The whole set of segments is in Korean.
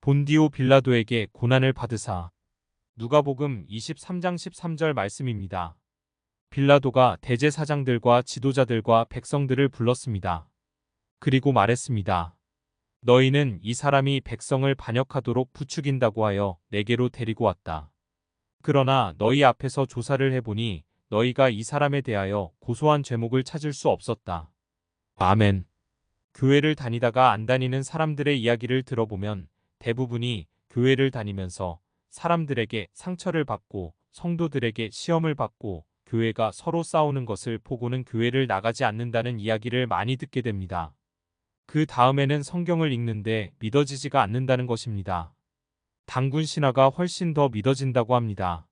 본디오 빌라도에게 고난을 받으사. 누가복음 23장 13절 말씀입니다. 빌라도가 대제사장들과 지도자들과 백성들을 불렀습니다. 그리고 말했습니다. 너희는 이 사람이 백성을 반역하도록 부추긴다고 하여 내게로 데리고 왔다. 그러나 너희 앞에서 조사를 해보니 너희가 이 사람에 대하여 고소한 죄목을 찾을 수 없었다. 아멘. 교회를 다니다가 안 다니는 사람들의 이야기를 들어보면 대부분이 교회를 다니면서 사람들에게 상처를 받고 성도들에게 시험을 받고 교회가 서로 싸우는 것을 보고는 교회를 나가지 않는다는 이야기를 많이 듣게 됩니다. 그 다음에는 성경을 읽는데 믿어지지가 않는다는 것입니다. 단군 신화가 훨씬 더 믿어진다고 합니다.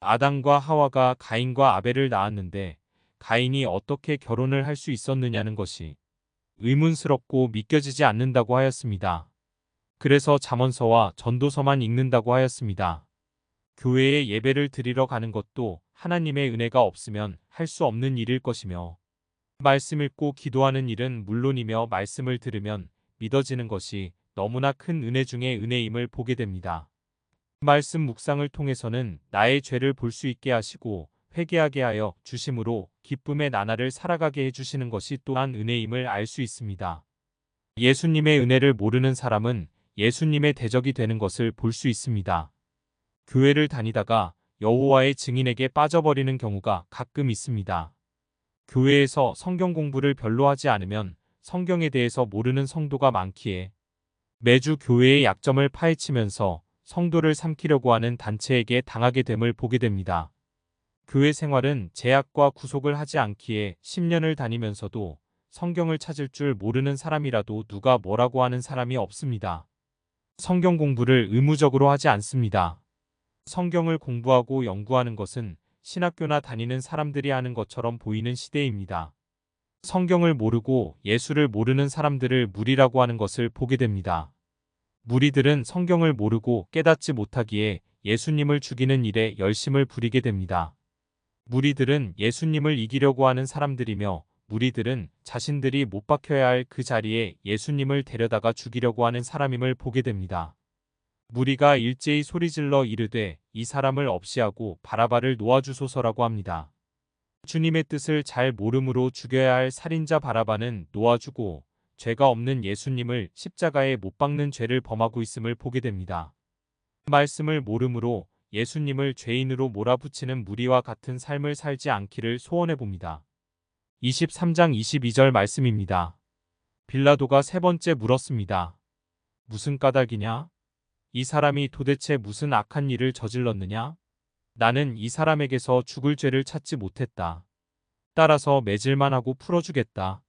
아담과 하와가 가인과 아벨을 낳았는데 가인이 어떻게 결혼을 할 수 있었느냐는 것이 의문스럽고 믿겨지지 않는다고 하였습니다. 그래서 잠언서와 전도서만 읽는다고 하였습니다. 교회에 예배를 드리러 가는 것도 하나님의 은혜가 없으면 할 수 없는 일일 것이며 말씀 읽고 기도하는 일은 물론이며 말씀을 들으면 믿어지는 것이 너무나 큰 은혜 중에 은혜임을 보게 됩니다. 말씀 묵상을 통해서는 나의 죄를 볼 수 있게 하시고 회개하게 하여 주심으로 기쁨의 나날을 살아가게 해주시는 것이 또한 은혜임을 알 수 있습니다. 예수님의 은혜를 모르는 사람은 예수님의 대적이 되는 것을 볼 수 있습니다. 교회를 다니다가 여호와의 증인에게 빠져버리는 경우가 가끔 있습니다. 교회에서 성경 공부를 별로 하지 않으면 성경에 대해서 모르는 성도가 많기에 매주 교회의 약점을 파헤치면서 성도를 삼키려고 하는 단체에게 당하게 됨을 보게 됩니다. 교회 생활은 제약과 구속을 하지 않기에 10년을 다니면서도 성경을 찾을 줄 모르는 사람이라도 누가 뭐라고 하는 사람이 없습니다. 성경 공부를 의무적으로 하지 않습니다. 성경을 공부하고 연구하는 것은 신학교나 다니는 사람들이 하는 것처럼 보이는 시대입니다. 성경을 모르고 예수를 모르는 사람들을 무리라고 하는 것을 보게 됩니다. 무리들은 성경을 모르고 깨닫지 못하기에 예수님을 죽이는 일에 열심을 부리게 됩니다. 무리들은 예수님을 이기려고 하는 사람들이며 무리들은 자신들이 못 박혀야 할 그 자리에 예수님을 데려다가 죽이려고 하는 사람임을 보게 됩니다. 무리가 일제히 소리질러 이르되 이 사람을 없이하고 바라바를 놓아주소서라고 합니다. 주님의 뜻을 잘 모름으로 죽여야 할 살인자 바라바는 놓아주고 죄가 없는 예수님을 십자가에 못 박는 죄를 범하고 있음을 보게 됩니다. 말씀을 모름으로 예수님을 죄인으로 몰아붙이는 무리와 같은 삶을 살지 않기를 소원해 봅니다. 23장 22절 말씀입니다. 빌라도가 세 번째 물었습니다. 무슨 까닭이냐? 이 사람이 도대체 무슨 악한 일을 저질렀느냐? 나는 이 사람에게서 죽을 죄를 찾지 못했다. 따라서 맺을만 하고 풀어주겠다.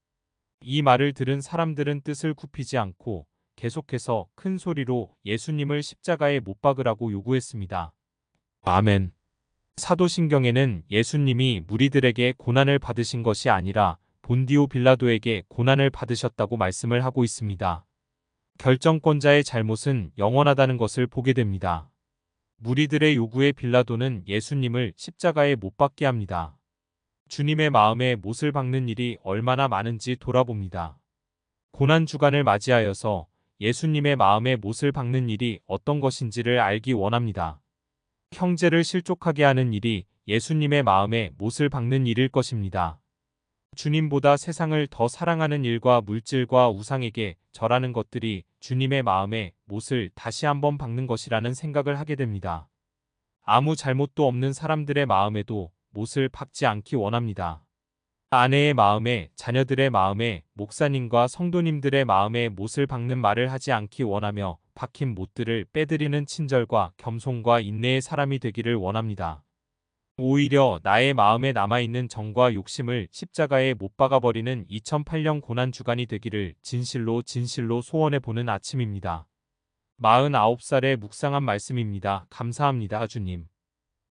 이 말을 들은 사람들은 뜻을 굽히지 않고 계속해서 큰 소리로 예수님을 십자가에 못 박으라고 요구했습니다. 아멘. 사도신경에는 예수님이 무리들에게 고난을 받으신 것이 아니라 본디오 빌라도에게 고난을 받으셨다고 말씀을 하고 있습니다. 결정권자의 잘못은 영원하다는 것을 보게 됩니다. 무리들의 요구에 빌라도는 예수님을 십자가에 못 박게 합니다. 주님의 마음에 못을 박는 일이 얼마나 많은지 돌아봅니다. 고난주간을 맞이하여서 예수님의 마음에 못을 박는 일이 어떤 것인지를 알기 원합니다. 형제를 실족하게 하는 일이 예수님의 마음에 못을 박는 일일 것입니다. 주님보다 세상을 더 사랑하는 일과 물질과 우상에게 절하는 것들이 주님의 마음에 못을 다시 한번 박는 것이라는 생각을 하게 됩니다. 아무 잘못도 없는 사람들의 마음에도 못을 박지 않기 원합니다. 아내의 마음에, 자녀들의 마음에, 목사님과 성도님들의 마음에 못을 박는 말을 하지 않기 원하며 박힌 못들을 빼드리는 친절과 겸손과 인내의 사람이 되기를 원합니다. 오히려 나의 마음에 남아있는 정과 욕심을 십자가에 못 박아버리는 2008년 고난주간이 되기를 진실로 소원해보는 아침입니다. 49살의 묵상한 말씀입니다. 감사합니다, 주님.